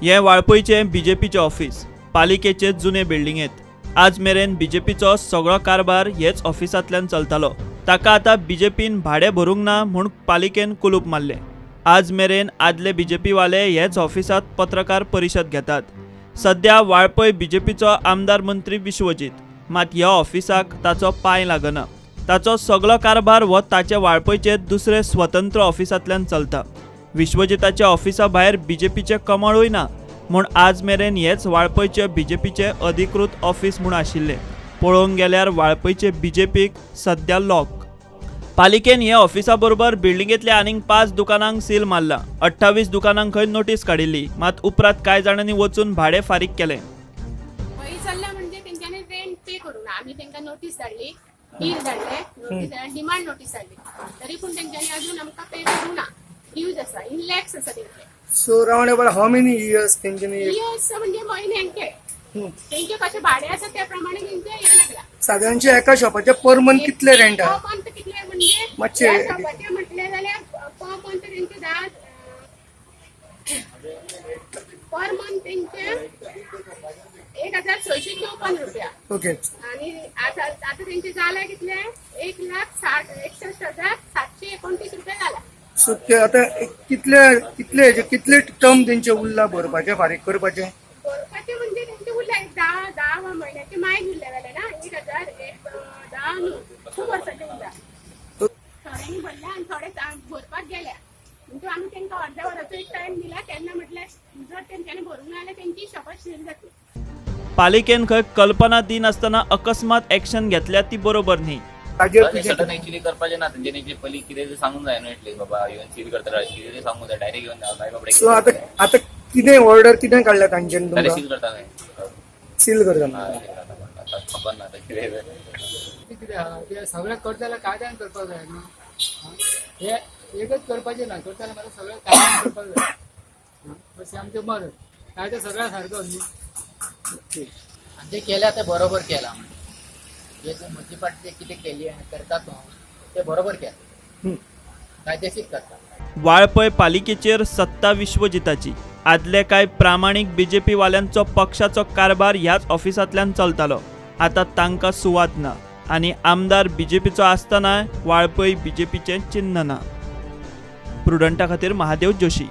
हे वाळपयचे बीजेपीचे ऑफिस पालिकेचे जुने बिल्डिंगेत आज मेरेन बीजेपीचो सगळो कारभार हेच ऑफिसांतल्यान चलतालो। ताका आतां बीजेपीन भाडे भरूंक ना म्हूण पालिकेन कुलूप मारले। आज मेरेन आदले बीजेपी वाले हेच ऑफिसांत पत्रकार परिशद घेतात। सध्या वाळपय बीजेपीचो आमदार मंत्री विश्वजीत, मात ह्या ऑफिसाक ताचो पांय लागना। ताचो सगळो कारभार हो ताचे वाळपयचे दुसरे स्वतंत्र ऑफिसांतल्यान चलता। विश्वजिताच्या ऑफिसा भायर बीजेपीचे कमळूय ना म्हूण आज मेरेन हेच वाळपयचे बीजेपीचे अधिकृत ऑफिस म्हूण आशिल्ले। पळोवंक गेल्यार वाळपयचे बीजेपीक सध्या लॉक। पालिकेन हे ऑफिसा बरोबर बिल्डिंगेतल्या आनीक 5 दुकानांक सील मारला। 28 दुकानांक खंय नोटीस काडिल्ली, मात उपरांत कांय जाणांनी वचून भाडे फारीक केले। म्हणजे तेंच्यांनी रेंट पे करूना, आम्ही तेंका नोटीस धाडली, डील धाडले, नोटीस डिमांड नोटीस धाडली, तरी पूण तेंच्यांनी अजून आमकां पे करूना। ह्यूज आसा, इन लॅक्स आसा तेंचे। So around about how many years तेंच्यांनी इयर्स म्हणजे महिन्यांचे तेंचे कशे भाडे आसा त्या प्रमाणे तेंचे हे लागला। साधारणचे एका शॉपाचे पर मंथ कितले रेंट आहा? पर मंथ कितले म्हणजे मातशे शॉपाचे म्हटले जाल्यार पर मंथ तेंचे 10 पर मंथ तेंचे 1654 रुपया। ओके। आणि आता तेंचे जाले कितले 1,61,729 रुपया जाला। सो ते आता कितले टर्म तेंचे उरला भरपाचे फारीक करपाचे म्हणजे तेंचे उरले 10 महिन्याचे मागीर उरले जाले ना 1,010 खूप वर्साचे उरला। थोड्यांनी भरले आणि थोडे भरपाक गेल्या, म्हणजे आम्ही तेंका अर्ध्या वराचो एक टाइम दिला। त्यांना म्हटलं जर तेंच्यांनी भरूंक ना जाल्यार तेंची शॉपां सील जातली। पालिकेन खंय कल्पना दिनासतना अकस्मात एक्शन घेतल्या ती बरोबर न्ही। ऍक्च्युली करपाचें ना, तेंच्यांनी पयलीं कितें सांगूंक जाय न्हू, एटलीस्ट बाबा येवन सील करता कितें सांगूंक जाय, डायरेक्ट येवन काय बाबा। सो आता कितें ऑर्डर कितें काडल्या तांच्यानी तुमकां? सील करता सील करता खबर ना कितें सगळें करता जाल्यार कायद्यान करपाक जाय न्हू। हे एकच करपाचें ना, करता जाल्यार सगळें कायद्यान करपाक जाय। अशें आमचें मत, कायदो सगळ्या सारको न्ही। जे केल्या ते बरोबर केला, हे जे म्युनिसिपालिटी कितें केली आनी करतात ते बरोबर केला, कायदेशीर करता। वाळपय पालिकेचेर सत्ता विश्वजिताची। आदले कांय प्रामाणीक बीजेपी वाल्यांचो पक्षाचो कारभार ह्याच ऑफिसांतल्यान चलतालो। आता तांकां सुवात ना आनी आमदार बीजेपीचो आसतनाय वाळपय बीजेपीचें चिन्ह ना। प्रुडंटा खातीर महादेव जोशी।